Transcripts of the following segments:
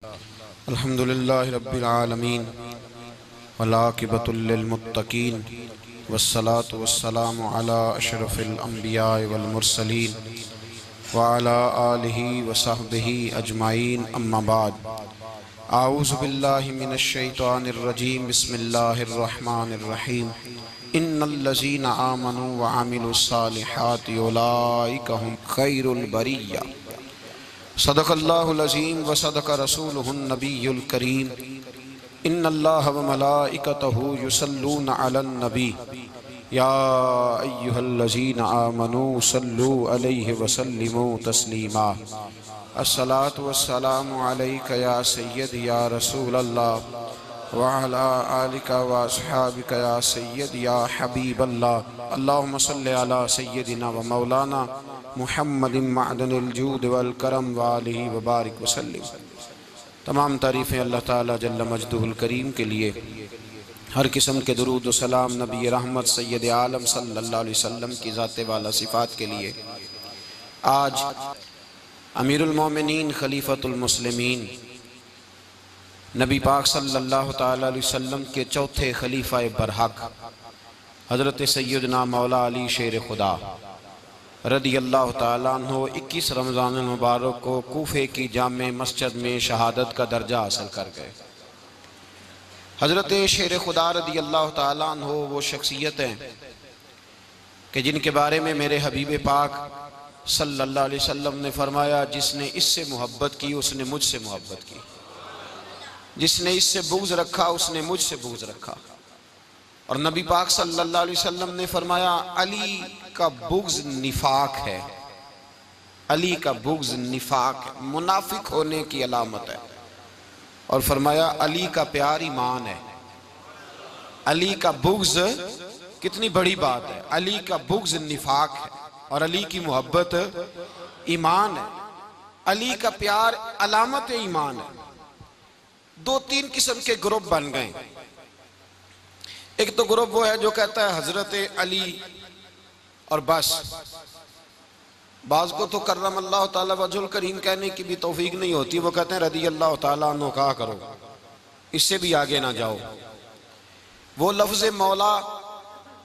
अल्हम्दुलिल्लाहि रब्बिल आलमीन वल्आक़िबतु लिल्मुत्तक़ीन वस्सलातु वस्सलामु अला अशरफिल अंबिया वल मुरसलीन व अला आलिहि व सहबिहि अजमाइन अम्मा बाद। आऊज़ु बिल्लाहि मिनश शैतानिर रजीम बिस्मिल्लाहिर रहमानिर रहीम। इन्नल्लज़ीना आमनू व अमिलुस सालिहाति उलाइका हुम खैरुल बरिय्या। सदक़ल्लाहुल अज़ीम व सदक़ रसूलुहुन नबियुल करीम। इन्नल्लाह व मलाइकतहु युसल्लूना अलन नबी या अय्युहल्लज़ीना आमनू सल्लू अलैहि व सल्लिमू तस्लीमा। अस्सलातु वस्सलामु अलैका या सय्यदी या रसूलल्लाह व अला आलिका व अस्हाबिका या सय्यदी या हबीबल्लाह। अल्लाहुम्मा सल्लि अला सय्यदिना व मौलाना मुहम्मदिन मअदनिल जूद वल करम व आलिहि व बारिक वसल्लिम। तमाम तारीफ़ें अल्लाह ताला जल्ल मजदुहुल करीम के लिए। हर किस्म के दुरूद व सलाम नबी रहमत सय्यद आलम सल्लल्लाहु अलैहि वसल्लम की ज़ात वाला सिफ़ात के लिए। आज अमीरुल मोमिनीन खलीफतुल मुस्लिमीन नबी पाक सल्लल्लाहु ताला अलैहि वसल्लम के चौथे खलीफा बरहक हज़रत सय्यदना मौला अली शेर खुदा रदी अल्लाह ताला अन्हो 21 रमज़ान मुबारक को कूफे की जामे मस्जिद में शहादत का दर्जा हासिल कर गए। हज़रत शेर खुदा रदी अल्लाह ताला अन्हो वो शख्सियत हैं कि जिनके बारे में मेरे हबीब पाक सल्लल्लाहु अलैहि वसल्लम ने फरमाया, जिसने इससे मोहब्बत की उसने मुझसे मोहब्बत की, जिसने इससे बुग़्ज़ रखा उसने मुझसे बुग़्ज़ रखा। और नबी पाक सल्लल्लाहु अलैहि वसल्लम ने फरमाया, अली का बुग़्ज़ निफाक है, अली का बुग़्ज़ निफाक है, मुनाफिक होने की अलामत है। और फरमाया अली का प्यार ईमान है। अली का बुग़्ज़ कितनी बड़ी बात है। अली का बुग़्ज़ निफाक है और अली की मोहब्बत ईमान है। अली का प्यार अलामत ईमान है। 2-3 किस्म के ग्रुप बन गए। एक तो ग्रुप वो है जो कहता है हजरत अली और बस। बाज़ को तो कर्रम अल्लाह ताला वजहुल करीम कहने की भी तौफीक नहीं होती, वो कहते हैं रदी अल्लाह ताला अन्हु कहा करो, इससे भी आगे ना जाओ। वो लफ्ज़ मौला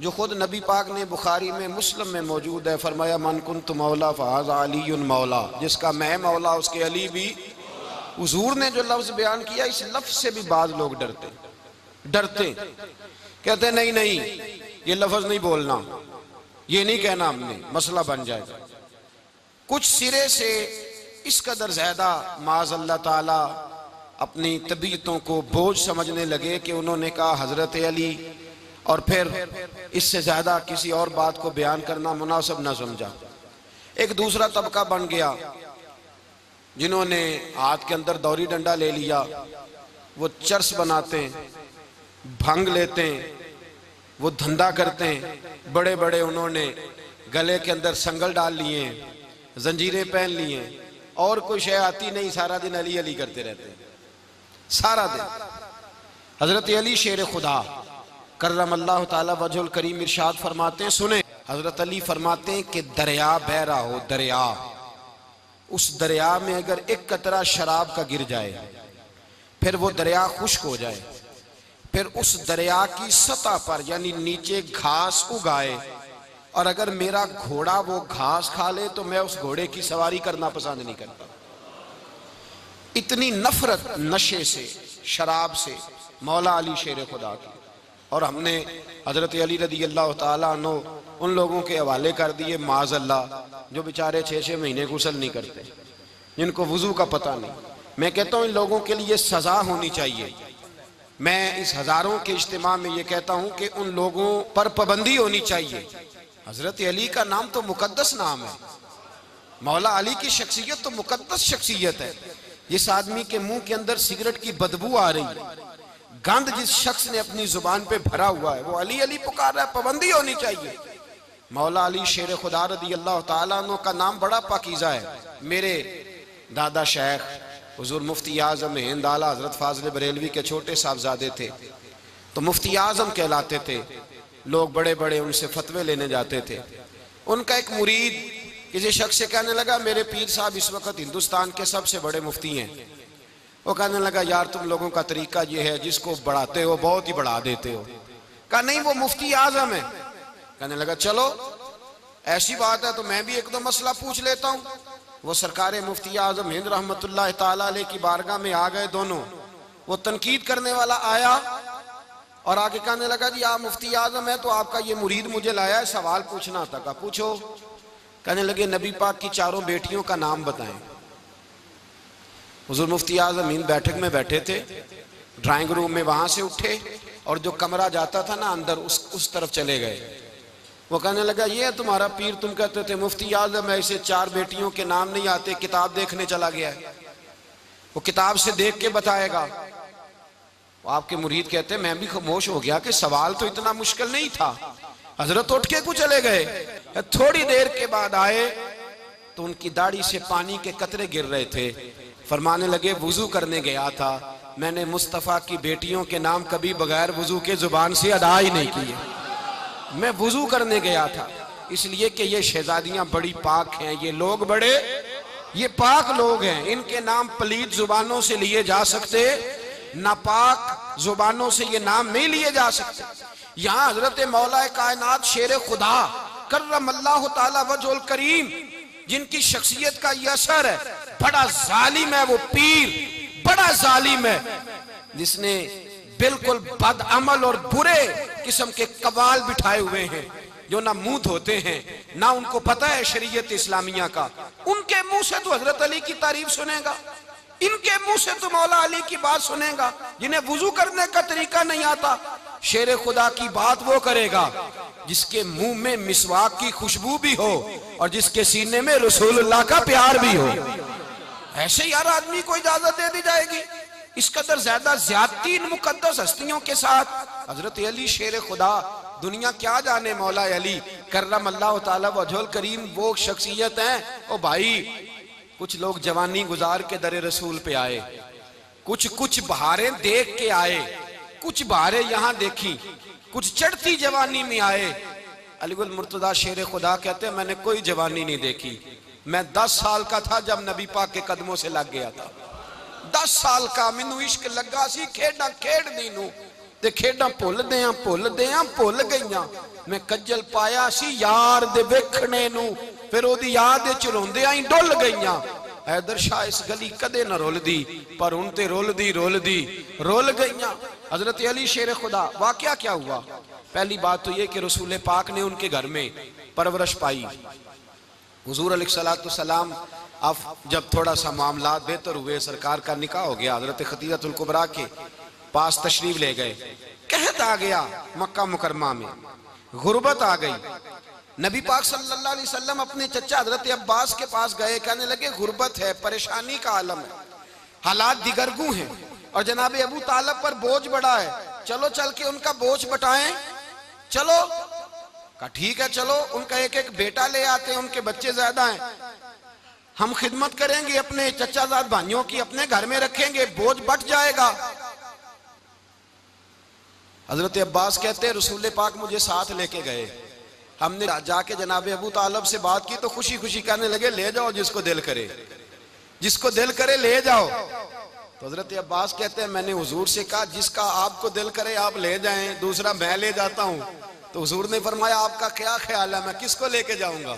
जो खुद नबी पाक ने बुखारी में मुस्लिम में मौजूद है, फरमाया मन कुन्तु मौला फ़हाज़ा अलीयुन मौला, जिसका मैं मौला उसके अली भी। हुज़ूर ने जो लफ्ज़ बयान किया, इस लफ्ज़ से भी बाज़ लोग डरते कहते नहीं नहीं ये लफ्ज़ नहीं बोलना, ये नहीं कहना, हमने मसला बन जाएगा। कुछ सिरे से इस कदर ज़्यादा माज़ अल्लाह ताला अपनी तबीयतों को बोझ समझने लगे कि उन्होंने कहा हज़रत अली, और फिर इससे ज़्यादा किसी और बात को बयान करना मुनासिब न समझा। एक दूसरा तबका बन गया जिन्होंने हाथ के अंदर दौरी डंडा ले लिया, वो चर्स बनाते हैं, भंग लेते हैं, वो धंधा करते हैं। बड़े बड़े उन्होंने गले के अंदर संगल डाल लिए हैं, जंजीरें पहन लिए हैं, और कोई शय आती नहीं, सारा दिन अली अली करते रहते हैं सारा दिन। हजरत अली शेर खुदा कर्रम अल्लाह ताला वजहुल करीम इरशाद फरमाते हैं, सुने, हजरत अली फरमाते हैं कि दरिया बह रहा हो, दरिया, उस दरिया में अगर एक कतरा शराब का गिर जाए, फिर वो दरिया खुश्क हो जाए, फिर उस दरिया की सतह पर यानी नीचे घास उगाए, और अगर मेरा घोड़ा वो घास खा ले तो मैं उस घोड़े की सवारी करना पसंद नहीं करता। इतनी नफरत नशे से, शराब से मौला अली शेर खुदा की। और हमने हजरत अली रदी अल्लाह ताला अन्हु उन लोगों के हवाले कर दिए माज़ अल्लाह जो बेचारे 6-6 महीने गुस्ल नहीं करते, जिनको वुज़ू का पता नहीं। मैं कहता हूँ इन लोगों के लिए सज़ा होनी चाहिए। मैं इस हज़ारों के इज्तिमा में ये कहता हूँ कि उन लोगों पर पाबंदी होनी चाहिए। हजरत अली का नाम तो मुकद्दस नाम है, मौला अली की शख्सियत तो मुकद्दस शख्सियत है। जिस आदमी के मुंह के अंदर सिगरेट की बदबू आ रही है, गंद जिस शख्स ने अपनी जुबान पे भरा हुआ है, वो अली अली पुकार रहा है, पाबंदी होनी चाहिए। मौला अली शेर खुदा रदी अल्लाह ताला अन्हु का नाम बड़ा पाकीज़ा है। मेरे दादा शेख हुजूर मुफ्ती आज़म हिंद आला हजरत फाज़िल बरेलवी के छोटे साहबजादे थे, तो मुफ्ती आज़म कहलाते थे। लोग बड़े बड़े उनसे फतवे लेने जाते थे। उनका एक मुरीद किसी शख्स से कहने लगा, मेरे पीर साहब इस वक्त हिंदुस्तान के सबसे बड़े मुफ्ती हैं, वो कहने लगा यार तुम लोगों का तरीका ये है, जिसको बढ़ाते हो बहुत ही बढ़ा देते हो। कहा नहीं वो मुफ्ती आजम है। कहने लगा चलो ऐसी बात है तो मैं भी एक दो मसला पूछ लेता हूँ। वो सरकार मुफ्ती आजम हिंद रहमतुल्लाह ताला अलैह की बारगाह में आ गए दोनों। वो तनकीद करने वाला आया और आगे कहने लगा जी आप मुफ्ती आजम है तो आपका ये मुरीद मुझे लाया है, सवाल पूछना था। कहा पूछो। कहने लगे नबी पाक की चारों बेटियों का नाम बताएं। हुजूर मुफ्ती आजम हिंद बैठक में बैठे थे, ड्राइंग रूम में वहां से उठे और जो कमरा जाता था ना अंदर उस तरफ चले गए। वो कहने लगा ये है तुम्हारा पीर, तुम कहते थे मुफ्ती आजम है, इसे चार बेटियों के नाम नहीं आते, किताब देखने चला गया है, वो किताब से देख के बताएगा। आपके मुरीद कहते मैं भी खामोश हो गया कि सवाल तो इतना मुश्किल नहीं था। हजरत उठ के कुछ चले गए। थोड़ी देर के बाद आए तो उनकी दाढ़ी से पानी के कतरे गिर रहे थे। फरमाने लगे वुजू करने गया था, मैंने मुस्तफ़ा की बेटियों के नाम कभी बगैर वुजू के जुबान से अदा ही नहीं किए। मैं वुजू करने गया था इसलिए कि ये शहजादियां बड़ी पाक हैं, ये लोग बड़े ये पाक लोग हैं, इनके नाम पलीत जुबानों से लिए जा सकते, नापाक जुबानों से ये नाम नहीं लिए जा सकते। यहाँ हजरत मौला कायनात शेर खुदा कर्रमल्लाहु ताला वजहुल करीम, जिनकी शख्सियत का ये असर है, बड़ा जालिम है वो पीर, बड़ा जालिम है जिसने बिल्कुल बदअमल और बुरे किस्म के कवाल बिठाए हुए हैं, जो ना मुंह धोते हैं ना उनको पता है शरीयत इस्लामिया का। उनके मुंह से तो हजरत अली की तारीफ सुनेगा, इनके मुंह से तो मौला अली की बात सुनेगा। जिन्हें वुजू करने का तरीका नहीं आता, शेर खुदा की बात वो करेगा जिसके मुंह में मिसवाक की खुशबू भी हो और जिसके सीने में रसूलुल्लाह का प्यार भी हो। ऐसे यार आदमी को इजाजत दे दी जाएगी? इस कदर ज्यादा ज्यादती इन मुकद्दस हस्तियों के साथ। हजरत अली शेर खुदा, दुनिया क्या जाने मौला अली कर्रमल्लाहु ताला वजहुल करीम वो शख्सियत हैं। ओ भाई कुछ लोग जवानी गुजार के दरे रसूल पे आए, कुछ बहारें देख के आए, कुछ बहारें यहाँ देखी, कुछ चढ़ती जवानी में आए। अलीगुल मुर्तजा शेर खुदा कहते हैं मैंने कोई जवानी नहीं देखी, मैं 10 साल का था जब नबी पाक के कदमों से लग गया था। 10 साल का मैनू इश्क लगा सी, खेडा खेडदी नू ते खेडा भुल गईयां। मैं कज्जल पाया सी यार दे वेखणे नू, फिर ओदी याद विच रोंदियां ही डुल गईयां। हैदर शाह इस गली कदे न रुलदी, पर हुण ते रुल गईयां। हजरत अली शेर खुदा, वाकया क्या हुआ? पहली बात तो ये कि रसूल पाक ने उनके घर में परवरिश पाई। हुजूर अलैहिस्सलाम अब जब थोड़ा सा मामला बेहतर हुए, सरकार का निकाह हो गया, हजरत खदीजतुल कुबरा के पास तशरीफ ले गए। कहत आ गया मक्का मुकरमा में, गुर्बत आ गई। नबी पाक सल्लल्लाहु अलैहि वसल्लम अपने चचा हजरत अब्बास के पास गए, कहने लगे गुर्बत है, परेशानी का आलम है, हालात दिगरगू हैं और जनाब अबू तालिब पर बोझ बड़ा है, चलो चल के उनका बोझ बटाएं। चलो कहा ठीक है चलो, उनका एक एक बेटा ले आते हैं, उनके बच्चे ज्यादा हैं, हम खिदमत करेंगे अपने चचाजाद भाइयों की, अपने घर में रखेंगे, बोझ बट जाएगा। हजरत अब्बास कहते हैं रसूल पाक मुझे साथ लेके गए, हमने जाके जनाब अबू तालिब से बात की तो खुशी खुशी कहने लगे ले जाओ जिसको दिल करे ले जाओ। तो हजरत अब्बास कहते हैं मैंने हुजूर से कहा जिसका आपको दिल करे आप ले जाएं, दूसरा मैं ले जाता हूं। तो हुजूर ने फरमाया आपका क्या ख्याल है, मैं किसको लेके जाऊंगा?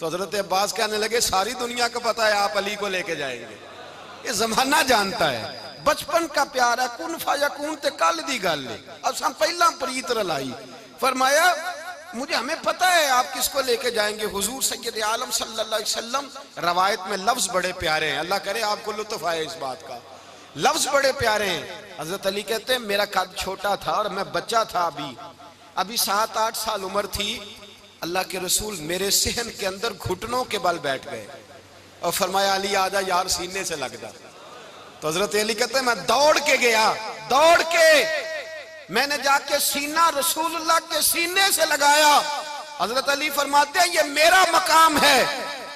तो हजरत अब्बास कहने लगे सारी दुनिया को पता है आप अली को लेके जाएंगे, ये जमाना जानता है, बचपन का प्यार है, कुन फायकून ते कल दी गल है, अब हम पहला प्रीत रलाई। फरमाया मुझे हमें पता है आप किसको लेके जाएंगे, हुजूर सैयद आलम सल्लल्लाहु अलैहि वसल्लम। रवायत में लफ्ज बड़े प्यारे हैं, अल्लाह करे आपको लुत्फ आए इस बात का, लफ्ज बड़े प्यारे हैं। हजरत अली कहते हैं मेरा कद छोटा था और मैं बच्चा था, अभी 7-8 साल उम्र थी, अल्लाह के रसूल मेरे सहन के अंदर घुटनों के बल बैठ गए और फरमाया अली आजा यार सीने से लग जा। तो हजरत अली कहते हैं मैं दौड़ के गया, दौड़ के मैंने जाके सीना रसूलुल्लाह के सीने से लगाया। हजरत अली फरमाते हैं ये मेरा मकाम है,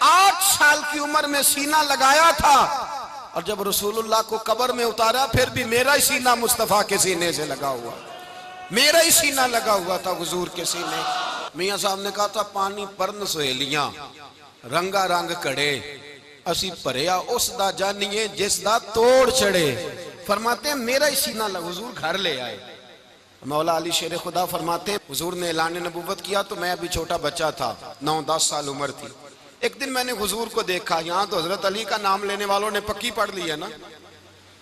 8 साल की उम्र में सीना लगाया था और जब रसूलुल्लाह को कब्र में उतारा फिर भी मेरा ही सीना मुस्तफा के सीने से लगा हुआ, मेरा ही सीना लगा हुआ था हुजूर के सीने। मियां साहब ने कहा था पानी परन सहेलियां रंगा रंग कड़े, असी भरिया उस दा जानिए जिस दा तोड़ चढ़े। फरमाते हैं मेरा ही सीना हुजूर घर ले आए। मौला अली शेर खुदा फरमाते हुजूर ने ऐलान नबूवत किया तो मैं अभी छोटा बच्चा था, 9-10 साल उम्र थी। एक दिन मैंने हुजूर को देखा, यहाँ तो हजरत अली का नाम लेने वालों ने पक्की पढ़ ली है ना,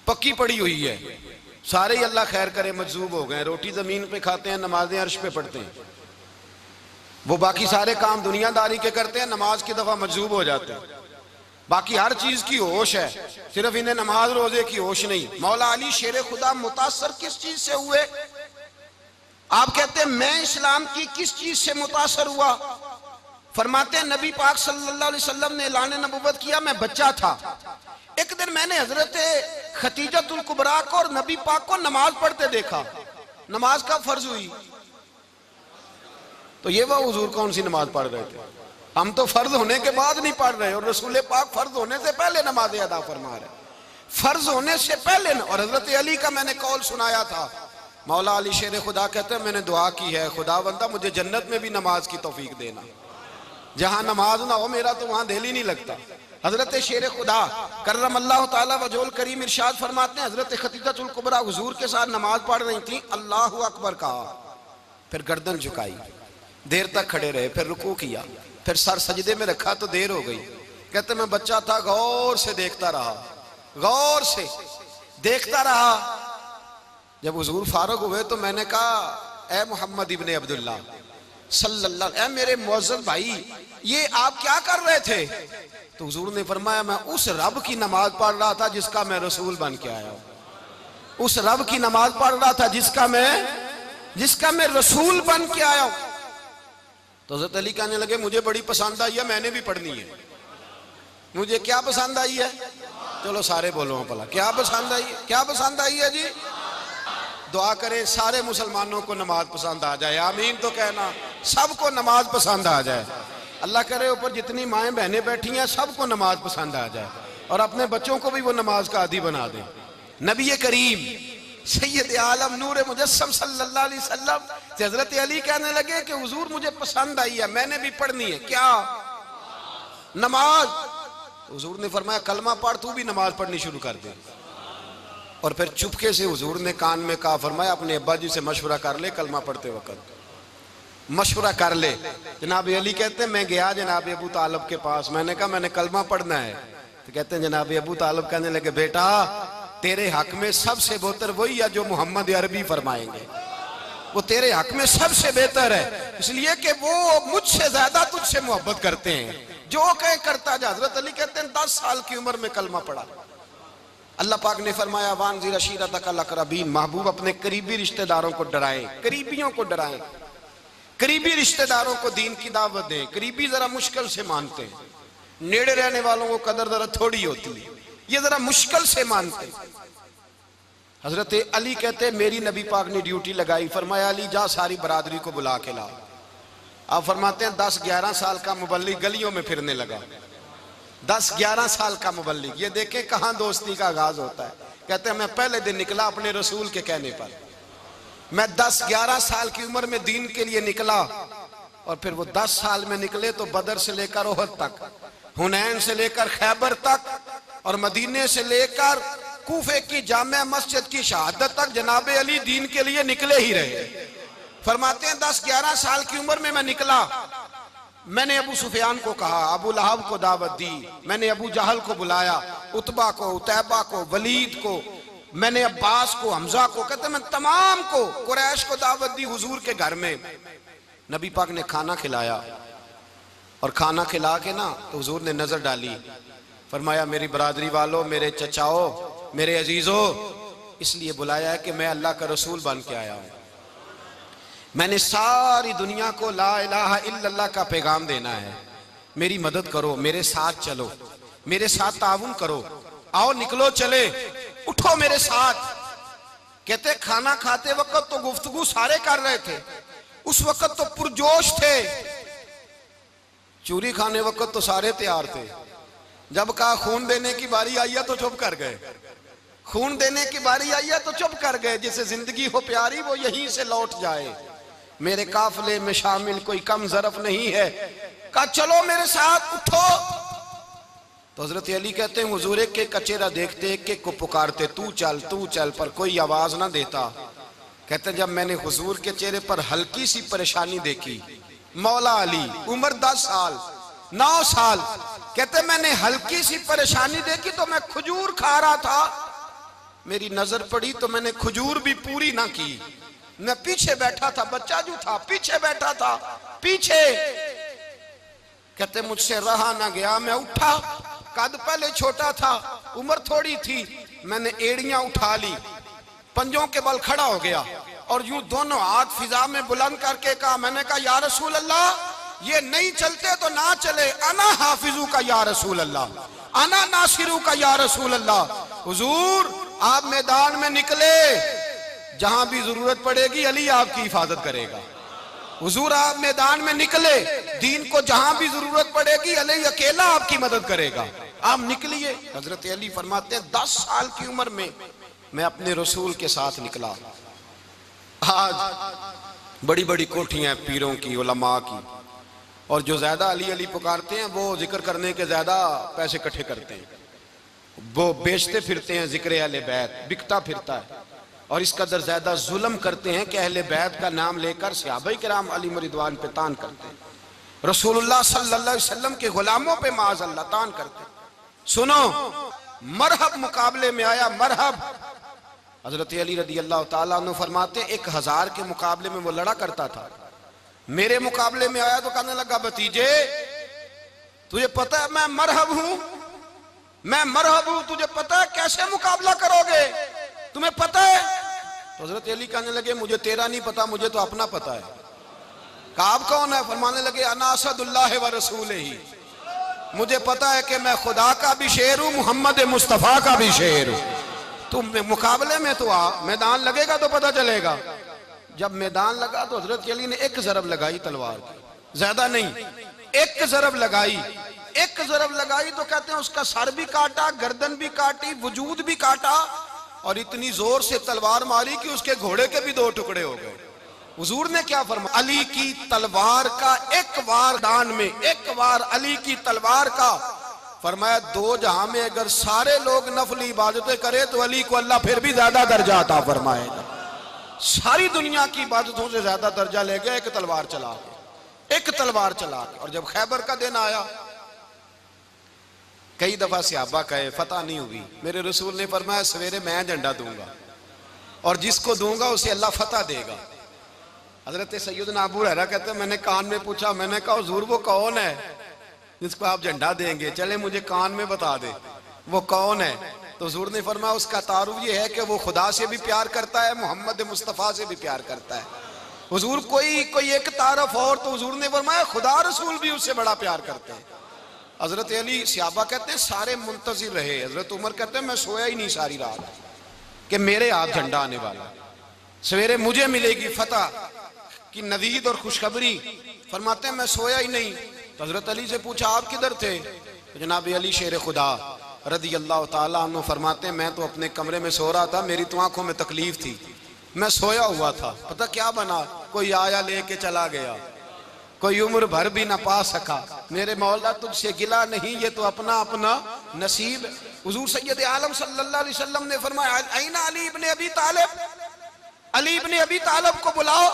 पक्की पड़ी हुई है, सारे ही अल्लाह खैर करे मजजूब हो गए। रोटी जमीन पे खाते हैं, नमाजें अर्श पे पढ़ते हैं। वो बाकी सारे काम दुनियादारी के करते हैं, नमाज की दफा मजजूब हो जाते हैं। बाकी हर चीज की होश है, सिर्फ इन्हें नमाज रोजे की होश नहीं। मौला अली शेर खुदा मुतासर किस चीज से हुए? आप कहते हैं मैं इस्लाम की किस चीज से मुतासर हुआ? फरमाते हैं नबी पाक सल्लल्लाहु अलैहि वसल्लम ने ऐलान नबूवत किया, मैं बच्चा था। एक दिन मैंने हजरत खतीजतुल कुबरा को और नबी पाक को नमाज पढ़ते देखा। नमाज कब फर्ज हुई? तो ये वह हुजूर कौन सी नमाज पढ़ रहे थे? हम तो फर्ज होने के बाद नहीं पढ़ रहे, और रसूल पाक फर्ज होने से पहले नमाज अदा फरमा रहे, फर्ज होने से पहले। और हजरत अली का मैंने कौल सुनाया था। मौला अली शेर खुदा कहते हैं मैंने दुआ की है, खुदा बंदा मुझे जन्नत में भी नमाज की तौफीक देना, जहां नमाज ना हो मेरा तो वहां दिल ही नहीं लगता। हजरत शेर खुदा करम अल्लाह ताला वजोल करीम इरशाद फरमाते हैं हजरत खतीजतुल कुबरा हुजूर के साथ नमाज पढ़ रही थी, अल्लाहु अकबर कहा, फिर गर्दन झुकाई, देर तक खड़े रहे, फिर रुकू किया, फिर सर सजदे में रखा तो देर हो गई। कहते मैं बच्चा था, गौर से देखता रहा, गौर से देखता रहा। जब हुजूर फारूक हुए तो मैंने कहा ए मोहम्मद इब्ने अब्दुल्ला सल्लल्लाहु, ए मेरे मुअज्जज़ भाई ये आप क्या कर रहे थे? तो हुजूर ने फरमाया मैं उस रब की नमाज पढ़ रहा था जिसका मैं रसूल बन के आया हूं। उस रब की नमाज पढ़ रहा था जिसका मैं रसूल बन के आया हूं। तो हज़रत अली कहने लगे मुझे बड़ी पसंद आई है, मैंने भी पढ़नी है। मुझे क्या पसंद आई है? चलो सारे बोलो भला, क्या पसंद आई है? क्या पसंद आई है जी? दुआ करें सारे मुसलमानों को नमाज पसंद आ जाए, आमीन तो कहना, सबको नमाज पसंद आ जाए। अल्लाह करे ऊपर जितनी माएँ बहनें बैठी हैं सबको नमाज पसंद आ जाए, और अपने बच्चों को भी वो नमाज का आदी बना दे। नबी करीम सैयद आलम नूर मुजस्सम सल्लल्लाहु अलैहि वसल्लम से हजरत अली कहने लगे कि हुजूर मुझे पसंद आई है, मैंने भी पढ़नी है। क्या? नमाज। हुजूर ने फरमाया कलमा पढ़, तू भी नमाज पढ़नी शुरू कर दे। और फिर चुपके से हुजूर ने कान में कहा, फरमाया अपने अब्बा जी से मशवरा कर ले, कलमा पढ़ते वक्त मशवरा कर ले। जनाब अली कहते हैं मैं गया जनाब अबू तालिब के पास, मैंने कहा मैंने कलमा पढ़ना है। तो कहते हैं जनाब अबू तालिब कहने लगे बेटा तेरे हक में सबसे बेहतर वही है जो मोहम्मद अरबी फरमाएंगे, वो तेरे हक में सबसे बेहतर है, इसलिए कि वो मुझसे ज्यादा तुझसे मोहब्बत करते हैं, जो कहे करता जा। हजरत अली कहते हैं 10 साल की उम्र में कलमा पढ़ा। अल्लाह पाक ने फरमाया वानज़िर अशीरतकल अक़रबीन, महबूब अपने करीबी रिश्तेदारों को डराएं, करीबियों को डराएं, करीबी रिश्तेदारों को दीन की दावत दें। करीबी जरा मुश्किल से मानते हैं, नेड़े रहने वालों को कदर जरा थोड़ी होती है, ये जरा मुश्किल से मानते हैं। हजरत अली कहते मेरी नबी पाक ने ड्यूटी लगाई, फरमाया अली जा सारी बरादरी को बुला के ला। आप फरमाते हैं 10-11 साल का मुबल्लिग गलियों में फिरने लगा, 10-11 साल का मुबल्लिग। ये देखें कहां दोस्ती का आगाज होता है। कहते हैं मैं पहले दिन निकला अपने रसूल के कहने पर, मैं 10-11 साल की उम्र में दीन के लिए निकला, और फिर वो 10 साल में निकले तो बदर से लेकर ओहद तक, हुनैन से लेकर खैबर तक, और मदीने से लेकर कूफे की जामिया मस्जिद की शहादत तक जनाब अली दीन के लिए निकले ही रहे। फरमाते हैं 10-11 साल की उम्र में मैं निकला, मैंने अबू सुफियान को कहा, अबू लहब को दावत दी, मैंने अबू जहल को बुलाया, उतबा को, उतैबा को, वलीद को, मैंने अब्बास को, हमजा को, कहते मैं तमाम को, कुरैश को दावत दी हुजूर के घर में। नबी पाक ने खाना खिलाया, और खाना खिला के ना तो हुजूर ने नजर डाली, फरमाया मेरी बरादरी वालों, मेरे चचाओ, मेरे अजीजों, इसलिए बुलाया है कि मैं अल्लाह का रसूल बन के आया हूं। मैंने सारी दुनिया को ला इलाहा इल्लल्लाह का पैगाम देना है, मेरी मदद करो, मेरे साथ चलो, मेरे साथ ताउन करो, आओ निकलो चले, उठो मेरे साथ। कहते खाना खाते वक्त तो गुफ्तगू सारे कर रहे थे, उस वक्त तो पुरजोश थे, चूरी खाने वक्त तो सारे तैयार थे, जब कहा खून देने की बारी आई है तो चुप कर गए, खून देने की बारी आई है तो चुप कर गए। जिसे जिंदगी हो प्यारी वो यहीं से लौट जाए, मेरे काफिले में शामिल कोई कम ज़रफ नहीं है। कहा चलो मेरे साथ, उठो। तो हजरत अली कहते हैं हुजूर एक एक का चेहरा देखते एक एक को पुकारते तू चल, पर कोई आवाज ना देता। कहते जब मैंने हुजूर के चेहरे पर हल्की सी परेशानी देखी, मौला अली उम्र 10 साल 9 साल, कहते मैंने हल्की सी परेशानी देखी तो मैं खजूर खा रहा था, मेरी नजर पड़ी तो मैंने खजूर भी पूरी ना की, मैं पीछे बैठा था, बच्चा जो था पीछे बैठा था पीछे। कहते मुझसे रहा ना गया, मैं उठा, कद पहले छोटा था, उम्र थोड़ी थी, मैंने एड़ियां उठा ली, पंजों के बल खड़ा हो गया और यूं दोनों हाथ फिजा में बुलंद करके कहा, मैंने कहा या रसूल अल्लाह ये नहीं चलते तो ना चले, अना हाफिजू का या रसूल अल्लाह, अना नासिरू का या रसूल अल्लाह। हुजूर आप मैदान में निकले, जहां भी जरूरत पड़ेगी अली आपकी हिफाजत करेगा। हुजूर आप मैदान में निकले, दीन को जहां भी जरूरत पड़ेगी अली अकेला आपकी मदद करेगा, आप निकलिए। हजरत अली फरमाते हैं 10 साल की उम्र में मैं अपने रसूल के साथ निकला। आज बड़ी बड़ी कोठियां पीरों की, उलमा की, और जो ज्यादा अली अली पुकारते हैं वो जिक्र करने के ज्यादा पैसे इकट्ठे करते हैं, वो बेचते फिरते हैं, जिक्र अहले बैत बिकता फिरता है, और इस कदर ज्यादा जुल्म करते हैं कि अहले बैत का नाम लेकर सहाबा किराम अली रिदवान पे तान करते हैं, रसूलुल्लाह सल्लल्लाहु अलैहि वसल्लम के गुलामों पे माज़अल्लाह तान करते हैं। सुनो, मरहब मुकाबले में आया, मरहब। हजरत अली रदी अल्लाह ताला अन्हु फरमाते 1000 के मुकाबले में वो लड़ा करता था, मेरे मुकाबले में आया तो कहने लगा भतीजे तुझे पता है मैं मरहब हूं, मैं मरहब हूं, तुझे पता है कैसे मुकाबला करोगे, तुम्हें पता है? तो हजरत अली कहने लगे मुझे तेरा नहीं पता, मुझे तो अपना पता है। काब कौन है? फरमाने लगे अना असदुल्लाह व रसूल ही, मुझे पता है कि मैं खुदा का भी शेर हूं, मोहम्मद मुस्तफा का भी शेर हूं। तुम मुकाबले में तो आ, मैदान लगेगा तो पता चलेगा। जब मैदान लगा तो हजरत अली ने एक जरब लगाई तलवार की, ज्यादा नहीं, एक जरब लगाई, एक जरब लगाई तो कहते हैं उसका सर भी काटा, गर्दन भी काटी, वजूद भी काटा, और इतनी जोर से तलवार मारी कि उसके घोड़े के भी 2 टुकड़े हो गए। हुजूर ने क्या फरमाया? अली की तलवार का एक वार दान में, एक वार अली की तलवार का, फरमाया 2 जहां में अगर सारे लोग नफली इबादतें करे तो अली को अल्लाह फिर भी ज्यादा दर्जा अता फरमाएगा। सारी दुनिया की इबादतों से ज्यादा दर्जा ले गया एक तलवार चला के, एक तलवार चला के। और जब खैबर का दिन आया, कई दफा सहाबा कहे फतह नहीं हुई, मेरे रसूल ने फरमाया सवेरे मैं झंडा दूंगा और जिसको दूंगा उसे अल्लाह फतह देगा। हजरत सैयदना अबू हुरैरा कहते हैं मैंने कान में पूछा, मैंने कहा हुजूर वो कौन है जिसको आप झंडा देंगे, चले मुझे कान में बता दे वो कौन है। तो हुजूर ने फरमाया उसका तारुफ ये है कि वो खुदा से भी प्यार करता है, मोहम्मद मुस्तफ़ा से भी प्यार करता है। हुजूर कोई एक तारफ और, तो हुजूर ने फरमाया खुदा रसूल भी उससे बड़ा प्यार करते हैं। हजरत अली सहाबा कहते हैं सारे मुंतजिर रहे, हजरत उमर कहते हैं मैं सोया ही नहीं सारी रात कि मेरे हाथ झंडा आने वाला, सवेरे मुझे मिलेगी फतह की नवीद और खुशखबरी। फरमाते हैं मैं सोया ही नहीं। तो हजरत अली से पूछा आप किधर थे? तो जनाब अली शेर खुदा रदी अल्लाह ताला अन्हु फरमाते हैं मैं तो अपने कमरे में सो रहा था, मेरी तो आंखों में तकलीफ थी, मैं सोया हुआ था, पता क्या बना, कोई आया लेके चला गया, कोई उम्र भर भी ना पा सका। मेरे मौला तुझसे गिला नहीं, ये तो अपना अपना नसीब। हुजूर सैयद आलम सल्लल्लाहु अलैहि वसल्लम ने फरमाया ऐना अली इब्ने अबी तालिब, अली इब्ने अबी तालिब को बुलाओ।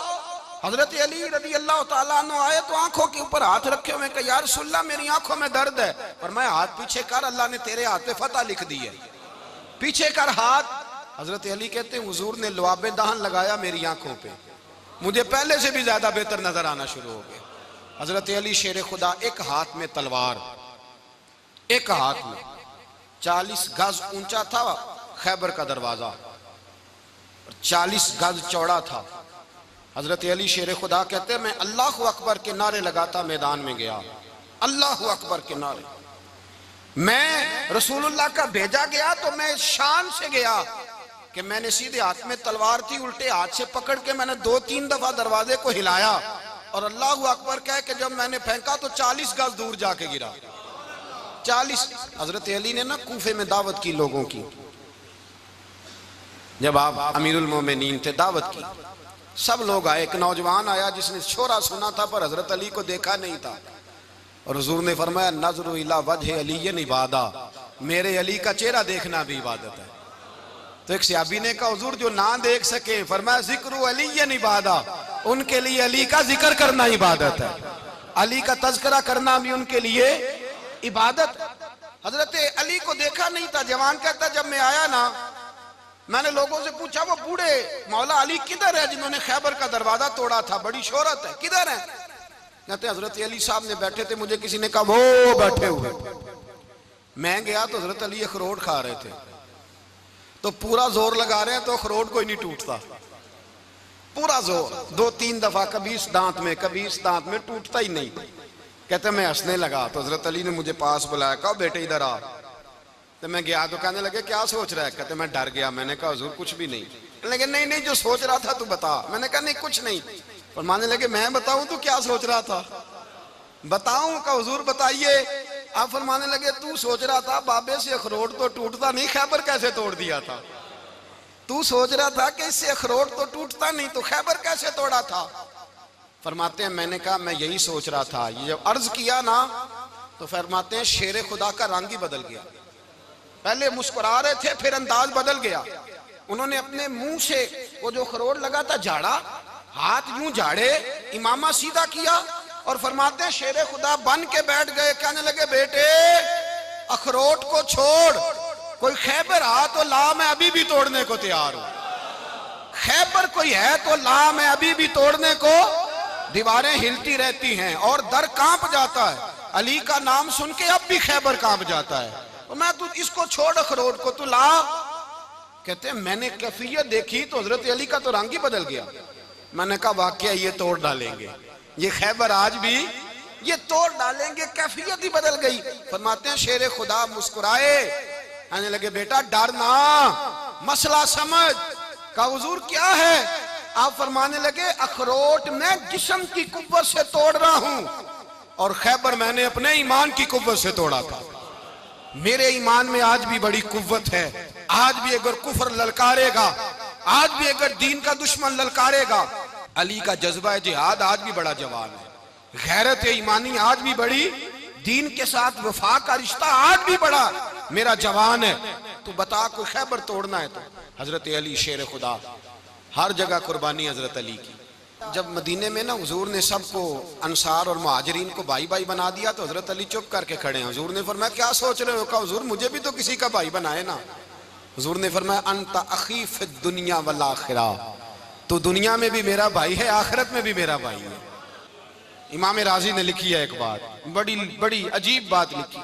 हजरत अली रदी अल्लाह ताला अन्हु आए तो आंखों के ऊपर हाथ रखे हुए, कहा या रसूलल्लाह मेरी आंखों में दर्द है। फरमाया हाथ पीछे कर, अल्लाह ने तेरे हाथ पे फतह लिख दी है, पीछे कर हाथ। हजरत अली कहते हैं हुजूर ने लुआबे दहन लगाया मेरी आंखों पे, मुझे पहले से भी ज्यादा बेहतर नजर आना शुरू हो गया। हजरत अली शेर खुदा, एक हाथ में तलवार, एक हाथ में 40 गज ऊंचा था खैबर का दरवाजा, 40 गज चौड़ा था। हजरत अली शेर खुदा कहते हैं मैं अल्लाह अकबर के नारे लगाता मैदान में गया, अल्लाह अकबर के नारे। मैं रसूलुल्लाह का भेजा गया तो मैं शान से गया कि मैंने सीधे हाथ में तलवार थी, उल्टे हाथ से पकड़ के मैंने 2-3 दफा दरवाजे को हिलाया और अल्लाह अकबर कह के जब मैंने फेंका तो 40 गज दूर जाके गिरा। 40। हजरत अली ने ना कूफे में दावत की लोगों की, जब आप अमीरुल मोमिनीन थे, दावत की, सब लोग आए। एक नौजवान आया जिसने शोरा सुना था पर हजरत अली को देखा नहीं था। और हुजूर ने फरमाया नज़रु इला वजह अली इबादा, मेरे अली का चेहरा देखना भी इबादत है। तो एक सहाबी ने कहा हुजूर जो ना देख सके, फरमाया जिक्र अली इबादा, उनके लिए अली का जिक्र करना इबादत है, अली का तज़किरा करना भी उनके लिए इबादत। हजरत अली को देखा नहीं था। जवान कहता जब मैं आया ना, मैंने लोगों से पूछा वो बूढ़े मौला अली किधर है जिन्होंने खैबर का दरवाजा तोड़ा था, बड़ी शोहरत है, किधर है? कहते हजरत अली साहब ने बैठे थे, मुझे किसी ने कहा वो बैठे हुए। मैं गया तो हजरत अली अखरोट खा रहे थे, तो पूरा जोर लगा रहे हैं तो अखरोट कोई नहीं टूटता, पूरा जोर 2-3 दफा, कभी इस दांत में कभी इस दांत में, टूटता ही नहीं। कहते मैं हंसने लगा तो हजरत अली ने मुझे पास बुलाया, कहा बेटे इधर आ। तो मैं गया तो कहने लगे क्या सोच रहा है? कहते मैं डर गया। मैंने कहा हुजूर कुछ भी नहीं। लेकिन नहीं नहीं जो सोच रहा था तू बता। मैंने कहा नहीं कुछ नहीं। और मानने लगे मैं बताऊं तू क्या सोच रहा था? बताऊं? का हुजूर बताइए। आप फरमाने लगे तू सोच रहा था बाबे से अखरोट तो टूटता नहीं, खैबर कैसे तोड़ दिया था? तू सोच रहा था कि इससे अखरोट तो टूटता नहीं, तो खैबर कैसे तोड़ा था? फरमाते हैं मैंने कहा मैं यही सोच रहा था। ये जब अर्ज किया ना तो फरमाते हैं शेर खुदा का रंग ही बदल गया। पहले मुस्कुरा रहे थे, फिर अंदाज बदल गया। उन्होंने अपने मुंह से वो जो अखरोट लगा था झाड़ा, हाथ यूं झाड़े, इमामा सीधा किया और फरमाते हैं शेर खुदा बन के बैठ गए। कहने लगे बेटे अखरोट को छोड़, कोई खैबर आ तो ला, मैं अभी भी तोड़ने को तैयार हूं। खैबर कोई है तो ला, मैं अभी भी तोड़ने को। दीवारें हिलती रहती हैं और दर कांप जाता है। अली का नाम सुन के अब भी खैबर कांप जाता है। तो मैं तू इसको छोड़ अखरोट को, तू ला। कहते हैं मैंने कैफियत देखी तो हजरत अली का तो रंग ही बदल गया। मैंने कहा वाकया ये तोड़ डालेंगे, ये खैबर आज भी ये तोड़ डालेंगे, कैफियत ही बदल गई। फरमाते हैं शेर खुदा मुस्कुराए, आने लगे बेटा डर ना, मसला समझ। का हुजूर क्या है? आप फरमाने लगे अखरोट मैं जिस्म की कुव्वत से तोड़ रहा हूं और खैबर मैंने अपने ईमान की कुव्वत से तोड़ा था। मेरे ईमान में आज भी बड़ी कुव्वत है। आज भी अगर कुफर ललकारेगा, आज भी अगर दीन का दुश्मन ललकारेगा, अली का जज्बा जिहाद आज भी बड़ा जवान है। गैरत ईमानी आज भी बड़ी, दीन के साथ वफा का रिश्ता आज भी बड़ा मेरा जवान है। तो बता कोई खैबर तोड़ना है तो हजरत अली शेर खुदा, हर जगह कुर्बानी हजरत अली की। जब मदीने में ना हुजूर ने सबको अंसार और मुहाजिरीन को भाई भाई बना दिया तो हजरत अली चुप करके खड़े हैं। हुजूर ने फरमाया क्या सोच रहे हो? कहा हुजूर मुझे भी तो किसी का भाई बनाए ना। हुजूर ने फरमाया अंता अखी फिद दुनिया वल आखिरा, तो दुनिया में भी मेरा भाई है, आखिरत में भी मेरा भाई है। इमाम राजी ने लिखी है एक बात, बड़ी बड़ी अजीब बात लिखी।